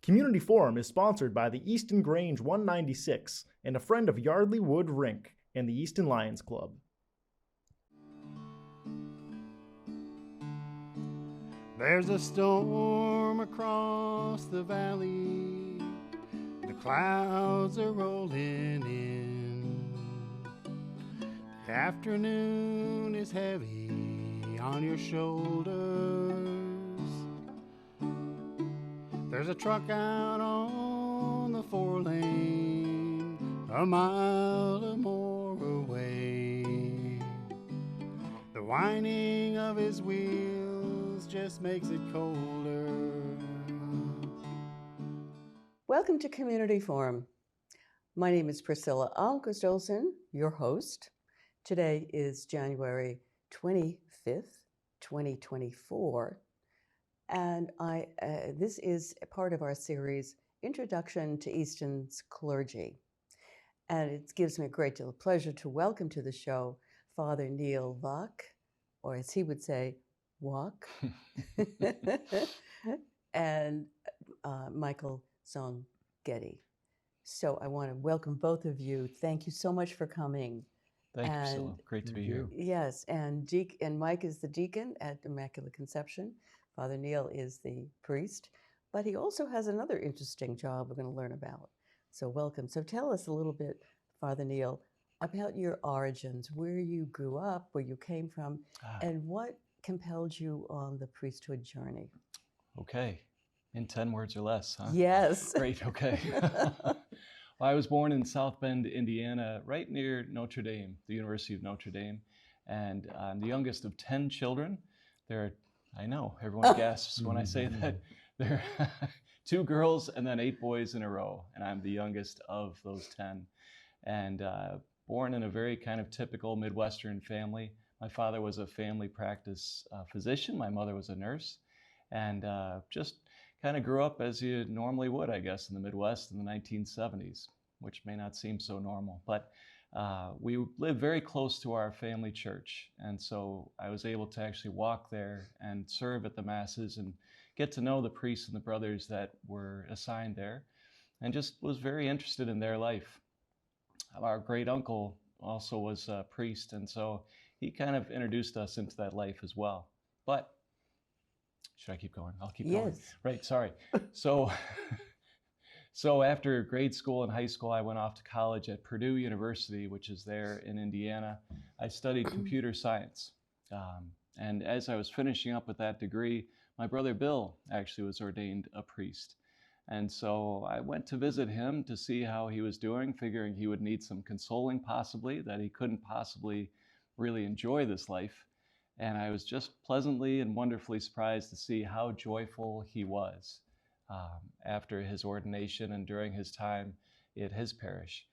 Community Forum is sponsored by the Easton Grange 196 and a friend of Yardley Wood Rink and the Easton Lions Club. There's a storm across the valley, the clouds are rolling in. The afternoon is heavy on your shoulders. There's a truck out on the 4-lane, a mile or more away. The whining of his wheels just makes it colder. Welcome to Community Forum. My name is Priscilla Almquist-Olsen, your host. Today is January 25th, 2024, and this is a part of our series, Introduction to Easton's Clergy. And it gives me a great deal of pleasure to welcome to the show Father Neil Wack, or as he would say, Wack, and Michael Zonghetti. So I want to welcome both of you. Thank you so much for coming. Thank you, Priscilla. Great to be here. Yes, and Mike is the deacon at Immaculate Conception. Father Neil is the priest, but he also has another interesting job we're going to learn about. So welcome. So tell us a little bit, Father Neil, about your origins, where you grew up, where you came from, and what compelled you on the priesthood journey. Okay. In 10 words or less, huh? Yes. Great, okay. Well, I was born in South Bend, Indiana, right near Notre Dame, the University of Notre Dame, and I'm the youngest of 10 children. I know, everyone gasps when I say that. There are 2 girls and then 8 boys in a row, and I'm the youngest of those 10. And born in a very kind of typical Midwestern family. My father was a family practice physician. My mother was a nurse, and just kind of grew up as you normally would, I guess, in the Midwest in the 1970s, which may not seem so normal. But we lived very close to our family church, and so I was able to actually walk there and serve at the masses and get to know the priests and the brothers that were assigned there, and just was very interested in their life. Our great uncle also was a priest, and so he kind of introduced us into that life as well. But should I keep going? I'll keep going. Yes. Right, sorry. So after grade school and high school, I went off to college at Purdue University, which is there in Indiana. I studied computer science. And as I was finishing up with that degree, my brother Bill actually was ordained a priest. And so I went to visit him to see how he was doing, figuring he would need some consoling possibly, that he couldn't possibly really enjoy this life. And I was just pleasantly and wonderfully surprised to see how joyful he was after his ordination and during his time at his parish.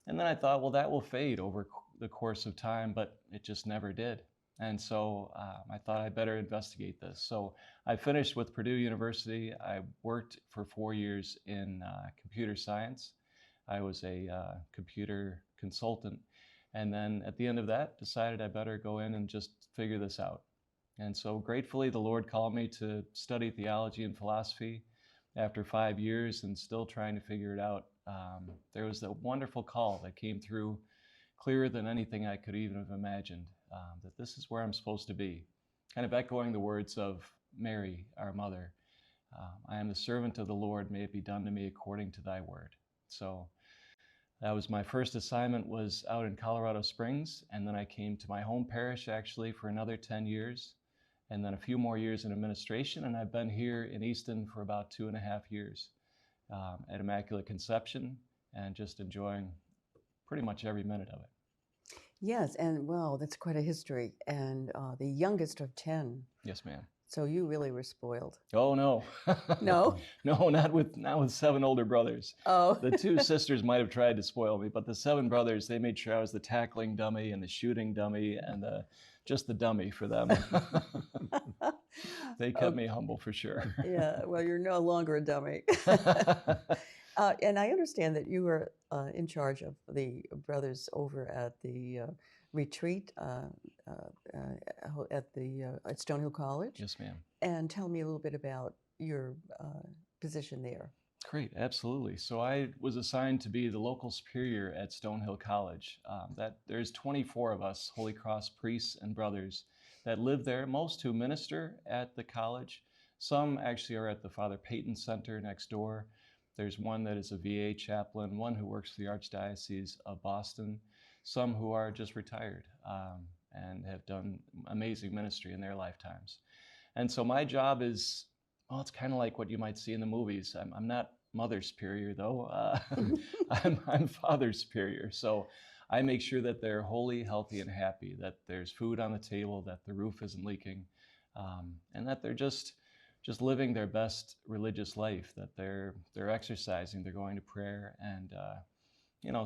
And then I thought, well, that will fade over the course of time, but it just never did. And so I thought I'd better investigate this. So I finished with Purdue University. I worked for 4 years in computer science. I was a computer consultant. And then at the end of that, decided I better go in and just figure this out. And so gratefully, the Lord called me to study theology and philosophy. After 5 years and still trying to figure it out, there was a wonderful call that came through clearer than anything I could even have imagined, that this is where I'm supposed to be. Kind of echoing the words of Mary, our mother. I am the servant of the Lord, may it be done to me according to thy word. So that was my first assignment, was out in Colorado Springs, and then I came to my home parish actually for another 10 years, and then a few more years in administration, and I've been here in Easton for about 2.5 years at Immaculate Conception, and just enjoying pretty much every minute of it. Yes, and well, that's quite a history, and the youngest of 10. Yes, ma'am. So you really were spoiled. Oh, no. No? No, not with 7 older brothers. Oh. The 2 sisters might have tried to spoil me, but the 7 brothers, they made sure I was the tackling dummy and the shooting dummy and just the dummy for them. They kept me humble for sure. Yeah, well, you're no longer a dummy. And I understand that you were in charge of the brothers over at the retreat at Stonehill College. Yes, ma'am. And tell me a little bit about your position there. Great, absolutely. So I was assigned to be the local superior at Stonehill College. That there's 24 of us Holy Cross priests and brothers that live there, most who minister at the college. Some actually are at the Father Peyton Center next door. There's one that is a VA chaplain, one who works for the Archdiocese of Boston, some who are just retired and have done amazing ministry in their lifetimes. And so my job is, well, it's kind of like what you might see in the movies. I'm not Mother Superior, though. I'm Father Superior. So I make sure that they're holy, healthy, and happy, that there's food on the table, that the roof isn't leaking, and that they're just living their best religious life, that they're exercising, they're going to prayer, and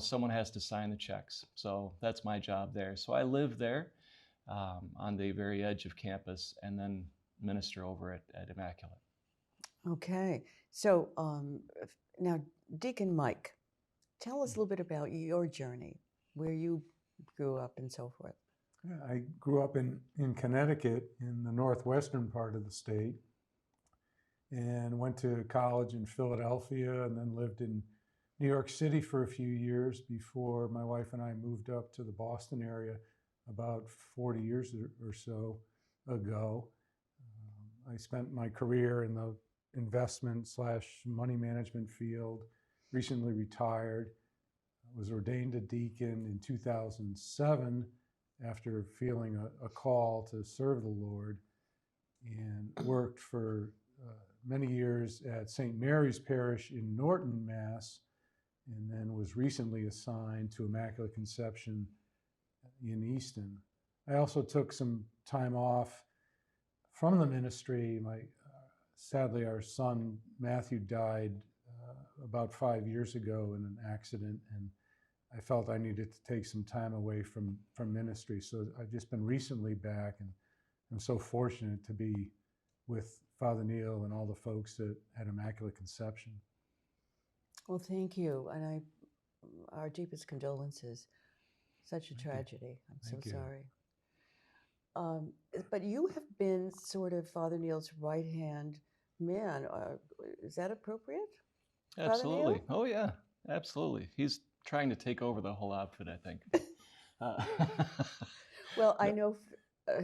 someone has to sign the checks. So that's my job there. So I live there on the very edge of campus, and then minister over at Immaculate. Okay. So now, Deacon Mike, tell us a little bit about your journey, where you grew up and so forth. I grew up in Connecticut, in the northwestern part of the state, and went to college in Philadelphia, and then lived in New York City for a few years before my wife and I moved up to the Boston area about 40 years or so ago. I spent my career in the investment / money management field, recently retired, was ordained a deacon in 2007 after feeling a call to serve the Lord, and worked for many years at St. Mary's Parish in Norton, Mass, and then was recently assigned to Immaculate Conception in Easton. I also took some time off from the ministry. Sadly, our son Matthew died about 5 years ago in an accident, and I felt I needed to take some time away from ministry. So I've just been recently back, and I'm so fortunate to be with Father Neil and all the folks at Immaculate Conception. Well, thank you, and our deepest condolences. Such a tragedy. I'm so sorry. But you have been sort of Father Neil's right-hand man. Is that appropriate? Absolutely. Oh, yeah, absolutely. He's trying to take over the whole outfit, I think. Well, I know,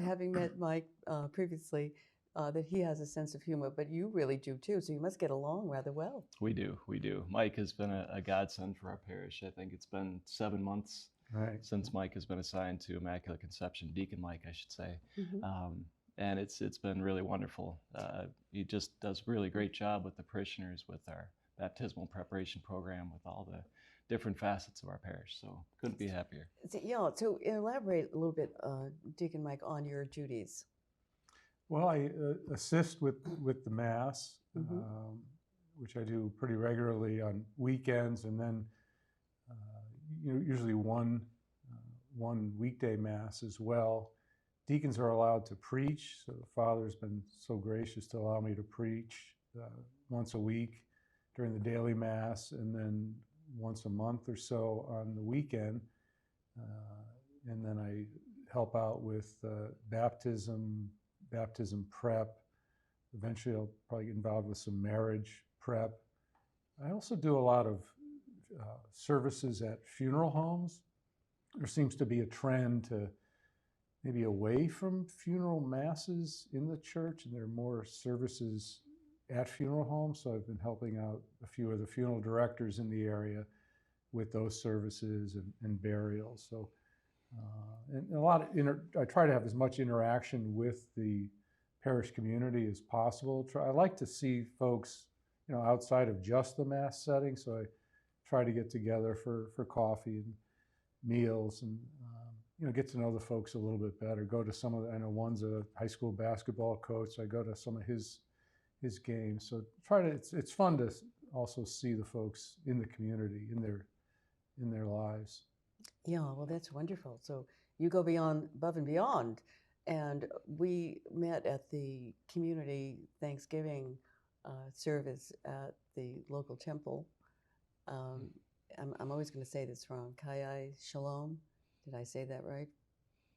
having met Mike previously, that he has a sense of humor, but you really do too, so you must get along rather well. We do. Mike has been a godsend for our parish. I think it's been 7 months since Mike has been assigned to Immaculate Conception, Deacon Mike, I should say. Mm-hmm. And it's been really wonderful. He just does a really great job with the parishioners, with our baptismal preparation program, with all the different facets of our parish. So couldn't be happier. So elaborate a little bit, Deacon Mike, on your duties. Well, I assist with the Mass, mm-hmm. Which I do pretty regularly on weekends, and then usually one weekday Mass as well. Deacons are allowed to preach, so the Father's been so gracious to allow me to preach once a week during the daily Mass, and then once a month or so on the weekend. And then I help out with baptism prep. Eventually I'll probably get involved with some marriage prep. I also do a lot of services at funeral homes. There seems to be a trend to maybe away from funeral masses in the church, and there are more services at funeral homes. So I've been helping out a few of the funeral directors in the area with those services and burials. So, and a lot of I try to have as much interaction with the parish community as possible. I like to see folks, outside of just the Mass setting. So I try to get together for coffee and meals, and get to know the folks a little bit better. Go to some of I know one's a high school basketball coach, so I go to some of his games. So it's fun to also see the folks in the community, in their lives. Yeah, well, that's wonderful. So you go above and beyond. And we met at the community Thanksgiving service at the local temple. I'm always going to say this wrong. Kai Shalom. Did I say that right?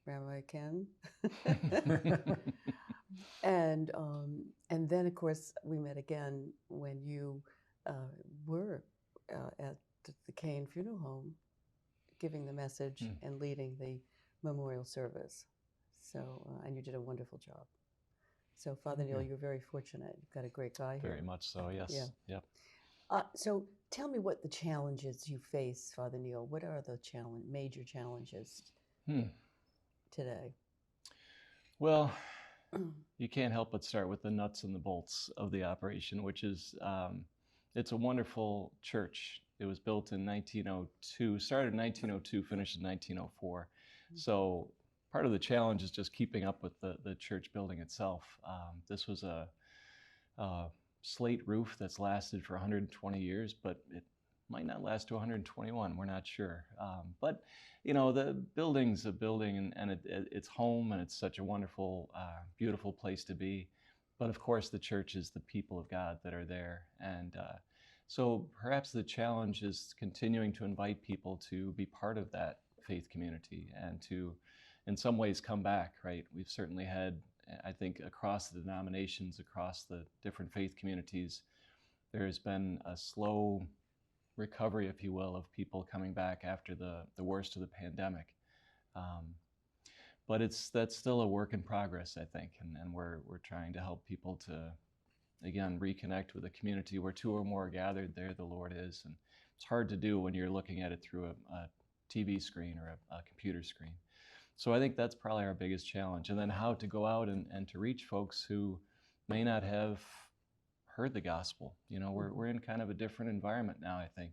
Rabbi Ken? And then, of course, we met again when you were at the Kane Funeral Home giving the message and leading the memorial service. So, and you did a wonderful job. So, Father Neil, you're very fortunate. You've got a great guy here. Very much so, yes. Yeah. Yep. So, tell me what the challenges you face, Father Neil. What are the major challenges today? Well, you can't help but start with the nuts and the bolts of the operation, which is, it's a wonderful church. It was built in 1902, started in 1902, finished in 1904. So part of the challenge is just keeping up with the church building itself. This was a slate roof that's lasted for 120 years, but it might not last to 121. We're not sure. But the building's a building, and it's home, and it's such a wonderful, beautiful place to be. But of course, the church is the people of God that are there, and so perhaps the challenge is continuing to invite people to be part of that faith community and to, in some ways, come back, right? We've certainly had, I think, across the denominations, across the different faith communities, there has been a slow recovery, if you will, of people coming back after the worst of the pandemic. But that's still a work in progress, I think, and we're trying to help people to, again, reconnect with a community where two or more are gathered, there the Lord is. And it's hard to do when you're looking at it through a TV screen or a computer screen. So I think that's probably our biggest challenge. And then how to go out and to reach folks who may not have heard the gospel. We're in kind of a different environment now, I think.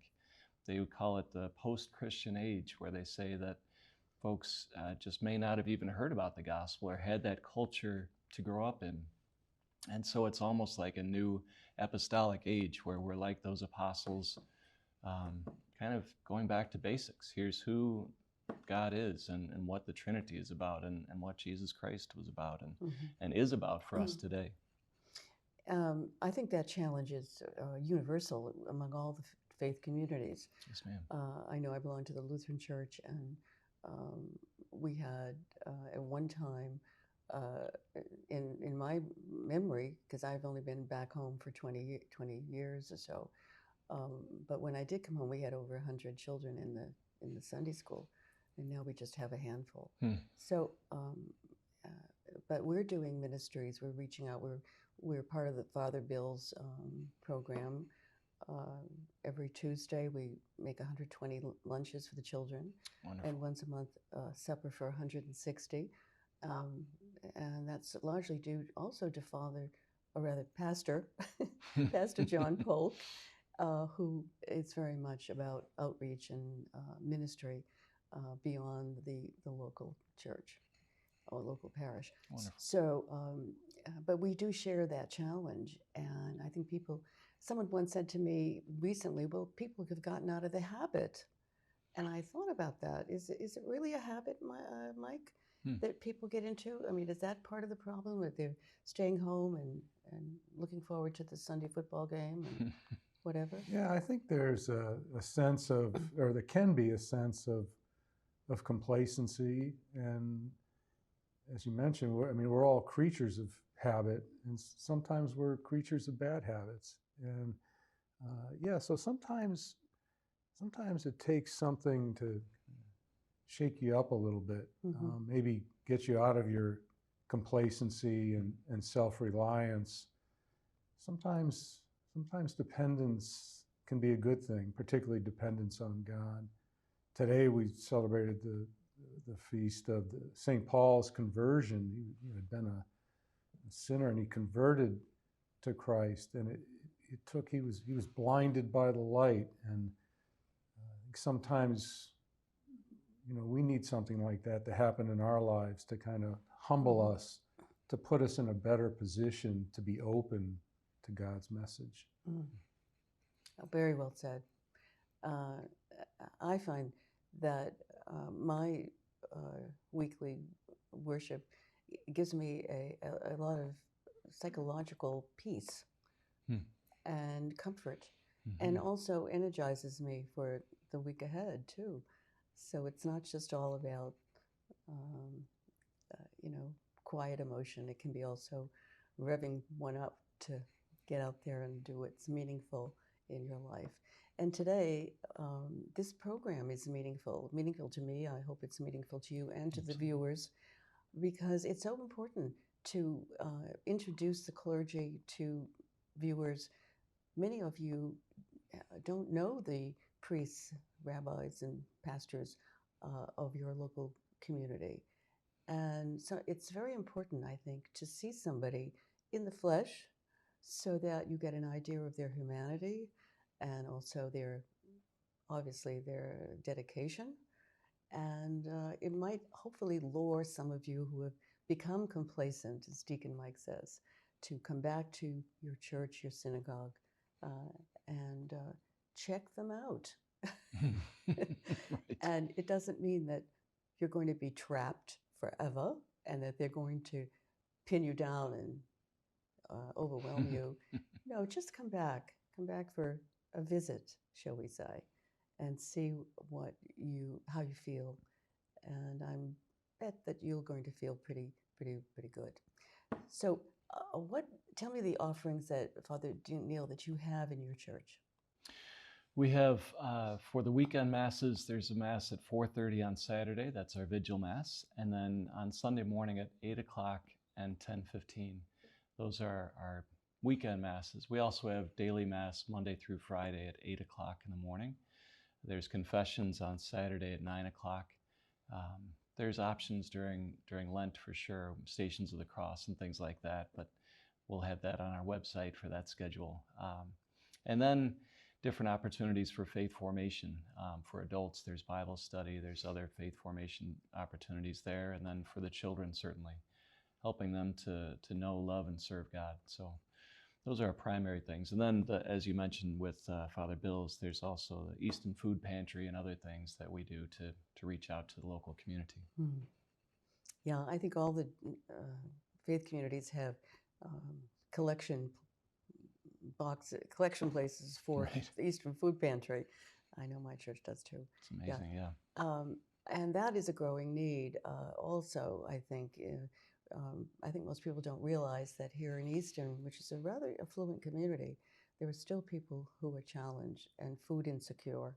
They would call it the post-Christian age, where they say that folks just may not have even heard about the gospel or had that culture to grow up in. And so it's almost like a new apostolic age where we're like those apostles, kind of going back to basics. Here's who God is and what the Trinity is about and what Jesus Christ was about and is about for us today. I think that challenge is universal among all the faith communities. Yes, ma'am. I know I belong to the Lutheran Church, and we had at one time, in my memory, because I've only been back home for 20 years or so, but when I did come home, we had over 100 children in the Sunday school, and now we just have a handful. So, but we're doing ministries. We're reaching out. We're part of the Father Bill's program. Every Tuesday, we make 120 lunches for the children. Wonderful. And once a month, supper for 160. And that's largely due also to Pastor John Polk, who is very much about outreach and ministry beyond the local church or local parish. Wonderful. So, but we do share that challenge, and I think someone once said to me recently, well, people have gotten out of the habit. And I thought about that. Is it really a habit, Mike, that people get into? I mean, is that part of the problem, that they're staying home and looking forward to the Sunday football game and whatever? Yeah, I think there's a sense of, or there can be a sense of complacency. And as you mentioned, we're all creatures of habit, and sometimes we're creatures of bad habits. And so sometimes it takes something to shake you up a little bit, maybe get you out of your complacency and self-reliance. Sometimes dependence can be a good thing, particularly dependence on God. Today we celebrated the feast of St. Paul's conversion. He had been a sinner, and he converted to Christ, and he was blinded by the light. And sometimes, we need something like that to happen in our lives to kind of humble us, to put us in a better position to be open to God's message. Very well said. I find that my weekly worship gives me a lot of psychological peace and comfort, and also energizes me for the week ahead too. So it's not just all about quiet emotion. It can be also revving one up to get out there and do what's meaningful in your life. And today, this program is meaningful to me. I hope it's meaningful to you and to the viewers, because it's so important to introduce the clergy to viewers. Many of you don't know the priests, rabbis, and pastors of your local community. And so it's very important, I think, to see somebody in the flesh so that you get an idea of their humanity and also obviously their dedication. And it might hopefully lure some of you who have become complacent, as Deacon Mike says, to come back to your church, your synagogue, and check them out. Right. And it doesn't mean that you're going to be trapped forever and that they're going to pin you down and overwhelm you. No, just come back for a visit, shall we say, and see how you feel. And I bet that you're going to feel pretty good. So, tell me the offerings that Father Neil that you have in your church. We have, for the weekend masses, there's a mass at 4:30 on Saturday. That's our vigil mass. And then on Sunday morning at 8 o'clock and 10:15. Those are our weekend masses. We also have daily mass Monday through Friday at 8 o'clock in the morning. There's confessions on Saturday at 9 o'clock. There's options during Lent for sure, Stations of the Cross and things like that, but we'll have that on our website for that schedule. And then different opportunities for faith formation. For adults, there's Bible study, there's other faith formation opportunities there, and then for the children, certainly, helping them to know, love, and serve God. So those are our primary things. And then, as you mentioned with Father Bill's, there's also the Easton Food Pantry and other things that we do to reach out to the local community. Mm. Yeah, I think all the faith communities have collection places for Right. the Eastern Food Pantry. I know my church does too. It's amazing, yeah. And that is a growing need. Also, I think most people don't realize that here in Easton, which is a rather affluent community, there are still people who are challenged and food insecure.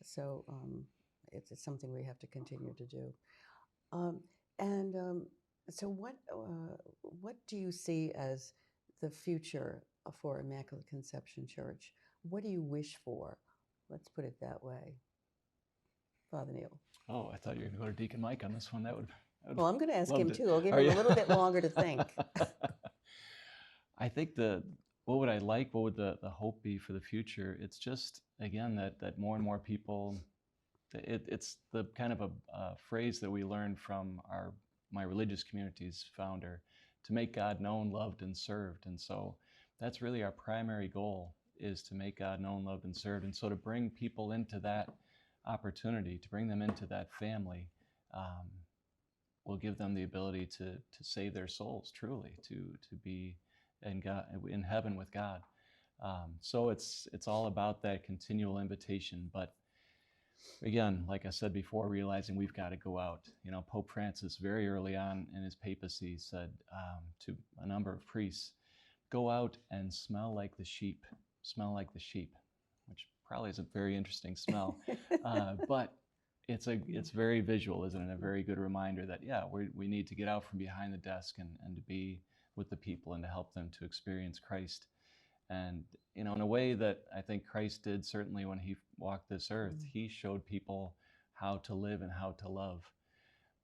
So it's something we have to continue to do. So what do you see as the future for Immaculate Conception Church? What do you wish for? Let's put it that way. Father Neil. Oh, I thought you were going to go to Deacon Mike on this one. Well, I'm going to ask him it. too. I'll give him a little bit longer to think. I think what would I like? What would the hope be for the future? It's just, again, that more and more people, it's the kind of a phrase that we learned from my religious community's founder, to make God known, loved, and served. And so that's really our primary goal, is to make God known, loved, and served. And so to bring people into that opportunity, to bring them into that family, will give them the ability to save their souls, truly, to be in heaven with God. So it's all about that continual invitation. But again, like I said before, realizing we've got to go out. Pope Francis very early on in his papacy said to a number of priests, go out and smell like the sheep, which probably is a very interesting smell, but it's very visual, isn't it? A very good reminder that, yeah, we need to get out from behind the desk and to be with the people and to help them to experience Christ. And, in a way that I think Christ did, certainly when he walked this earth, he showed people how to live and how to love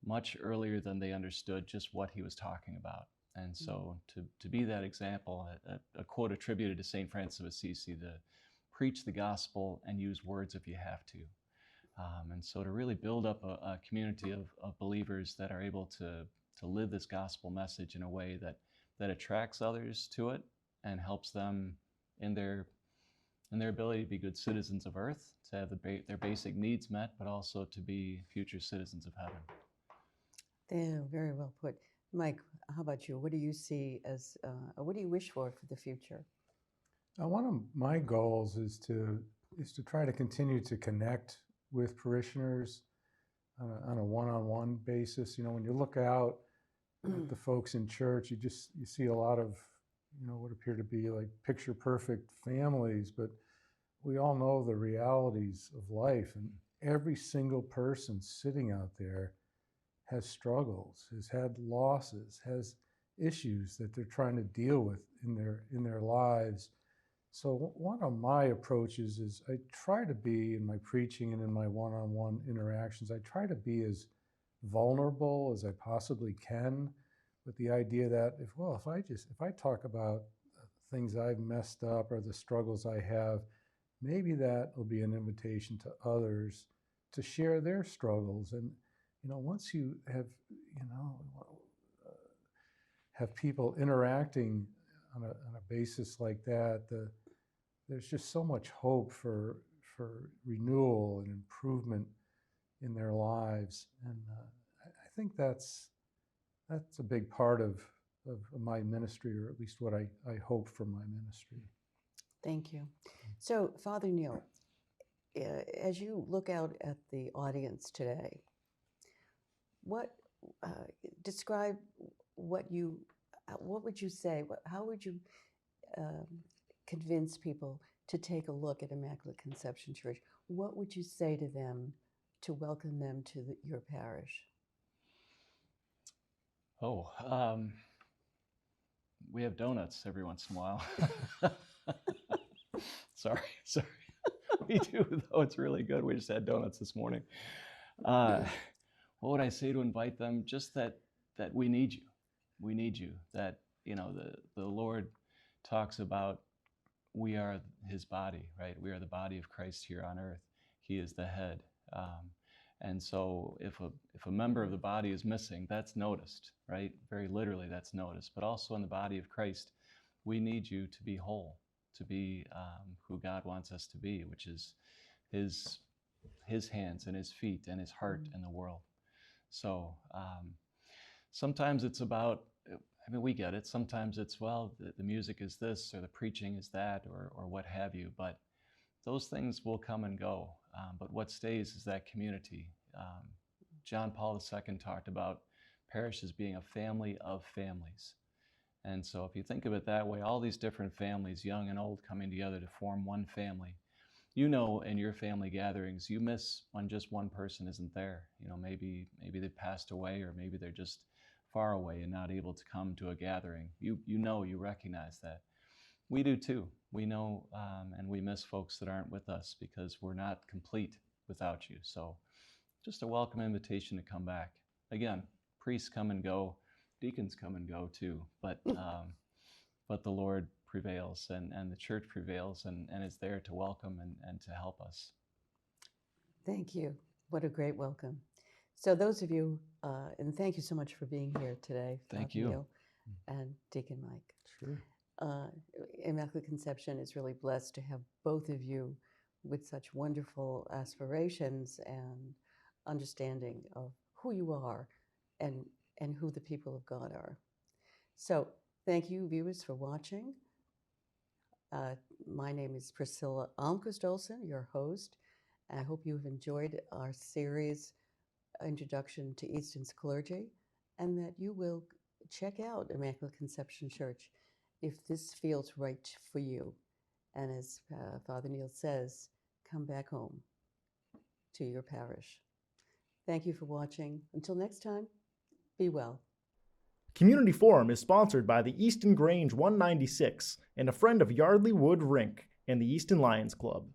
much earlier than they understood just what he was talking about. And so to be that example, a quote attributed to St. Francis of Assisi, to preach the gospel and use words if you have to. And so to really build up a community of believers that are able to live this gospel message in a way that attracts others to it and helps them in their ability to be good citizens of earth, to have their basic needs met, but also to be future citizens of heaven. Yeah, very well put. Mike, how about you? What do you see as, what do you wish for the future? One of my goals is to try to continue to connect with parishioners on a one-on-one basis. When you look out at the folks in church, you see a lot of what appear to be like picture perfect families, but we all know the realities of life, and every single person sitting out there has struggles, has had losses, has issues that they're trying to deal with in their lives. So one of my approaches is I try to be, in my preaching and in my one-on-one interactions, I try to be as vulnerable as I possibly can, with the idea that if I talk about things I've messed up or the struggles I have, maybe that will be an invitation to others to share their struggles. And once you have have people interacting on a basis like that, there's just so much hope for renewal and improvement in their lives. And I think that's a big part of my ministry, or at least what I hope for my ministry. Thank you. So, Father Neil, as you look out at the audience today, describe what would you say? How would you convince people to take a look at Immaculate Conception Church? What would you say to them to welcome them to your parish? We have donuts every once in a while. Sorry. We do, though. It's really good. We just had donuts this morning. What would I say to invite them? Just that we need you. We need you. That, the Lord talks about we are his body, right? We are the body of Christ here on earth. He is the head. And so if a member of the body is missing, that's noticed, right? Very literally, that's noticed. But also in the body of Christ, we need you to be whole, to be who God wants us to be, which is his hands and his feet and his heart in the world. So sometimes it's about, we get it. Sometimes it's, the music is this, or the preaching is that, or what have you. But those things will come and go. But what stays is that community. John Paul II talked about parishes being a family of families. And so if you think of it that way, all these different families, young and old, coming together to form one family. In your family gatherings, you miss when just one person isn't there. Maybe they passed away, or maybe they're just far away and not able to come to a gathering. You recognize that. We do too. We know, and we miss folks that aren't with us because we're not complete without you. So just a welcome invitation to come back. Again, priests come and go, deacons come and go too, but the Lord prevails, and the church prevails, and is there to welcome and to help us. Thank you. What a great welcome. So those of you, and thank you so much for being here today. Thank you. Neil and Deacon Mike. Sure. Immaculate Conception is really blessed to have both of you with such wonderful aspirations and understanding of who you are and who the people of God are. So thank you, viewers, for watching. My name is Priscilla Almquist-Olsen, your host. I hope you've enjoyed our series, Introduction to Easton's Clergy, and that you will check out Immaculate Conception Church if this feels right for you. And as Father Neil says, come back home to your parish. Thank you for watching. Until next time, be well. Community Forum is sponsored by the Easton Grange 196 and a friend of Yardley Wood Rink and the Easton Lions Club.